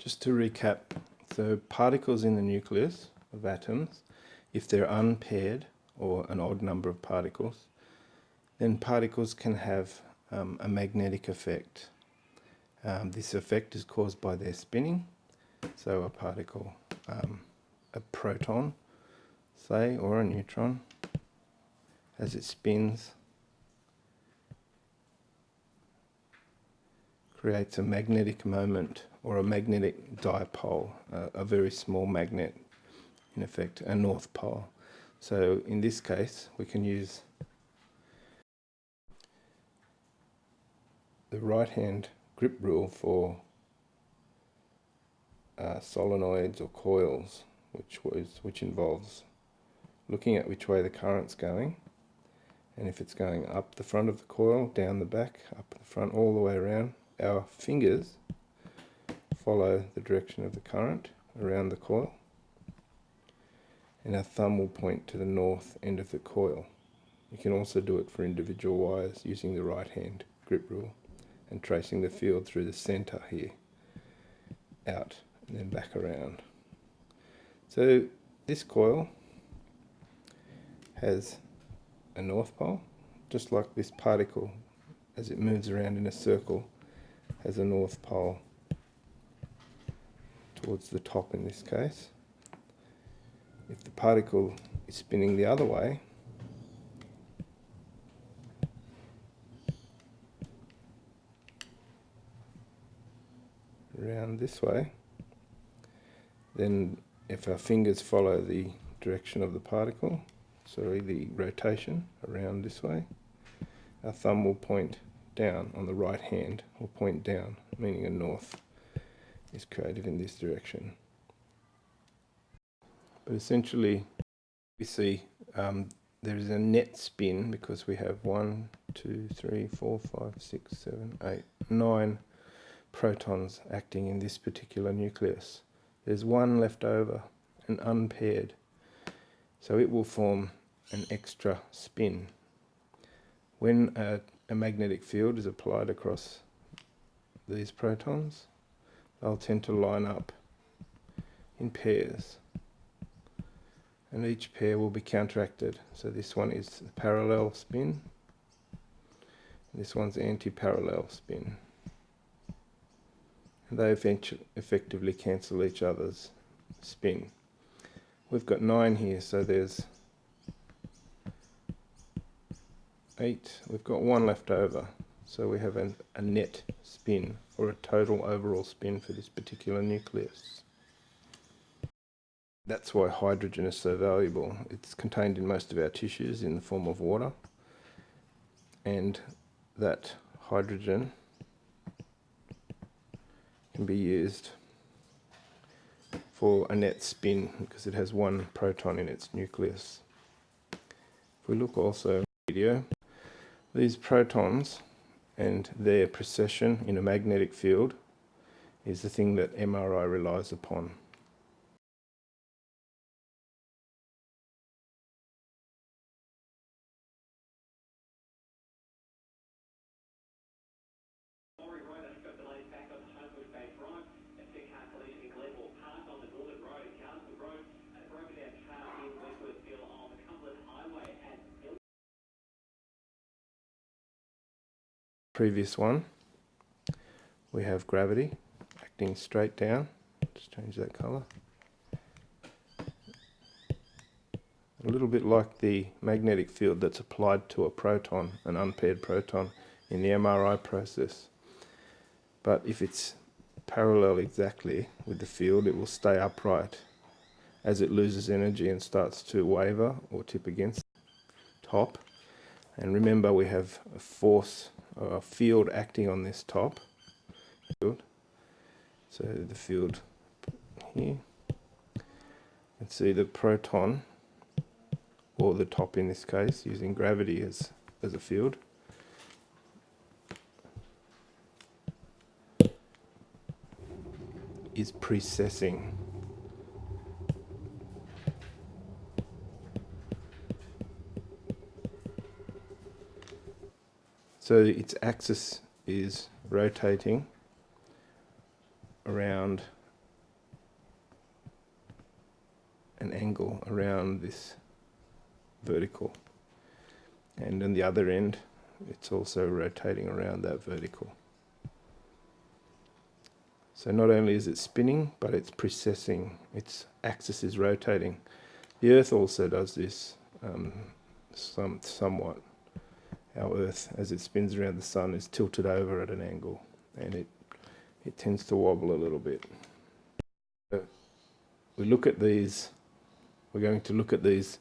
Just to recap, so particles in the nucleus of atoms, if they're unpaired or an odd number of particles, then particles can have a magnetic effect. This effect is caused by their spinning. So a particle, a proton, say, or a neutron, as it spins, creates a magnetic moment or a magnetic dipole, a very small magnet, in effect, a north pole. So in this case, we can use the right-hand grip rule for solenoids or coils, which involves looking at which way the current's going, and if it's going up the front of the coil, down the back, up the front, all the way around, our fingers follow the direction of the current around the coil, and our thumb will point to the north end of the coil. You can also do it for individual wires using the right hand grip rule and tracing the field through the center here, out and then back around. So this coil has a north pole, just like this particle as it moves around in a circle has a north pole towards the top in this case. If the particle is spinning the other way, around this way, then if our fingers follow the direction of the particle, the rotation around this way, our thumb will point down on the right hand, will point down, meaning a north is created in this direction. But essentially we see there is a net spin because we have 1, 2, 3, 4, 5, 6, 7, 8, 9 protons acting in this particular nucleus. There's one left over, an unpaired, so it will form an extra spin. When a magnetic field is applied across these protons, they'll tend to line up in pairs, and each pair will be counteracted. So this one is a parallel spin, this one's anti-parallel spin, and they effectively cancel each other's spin. We've got 9 here, so there's 8. We've got 1 left over, so we have a net spin, or a total overall spin for this particular nucleus. That's why hydrogen is so valuable. It's contained in most of our tissues in the form of water, and that hydrogen can be used for a net spin because it has 1 proton in its nucleus. If we look also at the video, these protons and their precession in a magnetic field is the thing that MRI relies upon. Previous one, we have gravity acting straight down. Just change that colour. A little bit like the magnetic field that's applied to a proton, an unpaired proton, in the MRI process. But if it's parallel exactly with the field, it will stay upright. As it loses energy and starts to waver or tip against the top. And remember, we have a force, or a field acting on this top field. So the field here, let's see the proton, or the top in this case, using gravity as a field. Is precessing. So its axis is rotating around an angle around this vertical, and on the other end it's also rotating around that vertical. So not only is it spinning, but it's precessing, its axis is rotating. The Earth also does this somewhat. Our Earth, as it spins around the Sun, is tilted over at an angle, and it tends to wobble a little bit. So we're going to look at these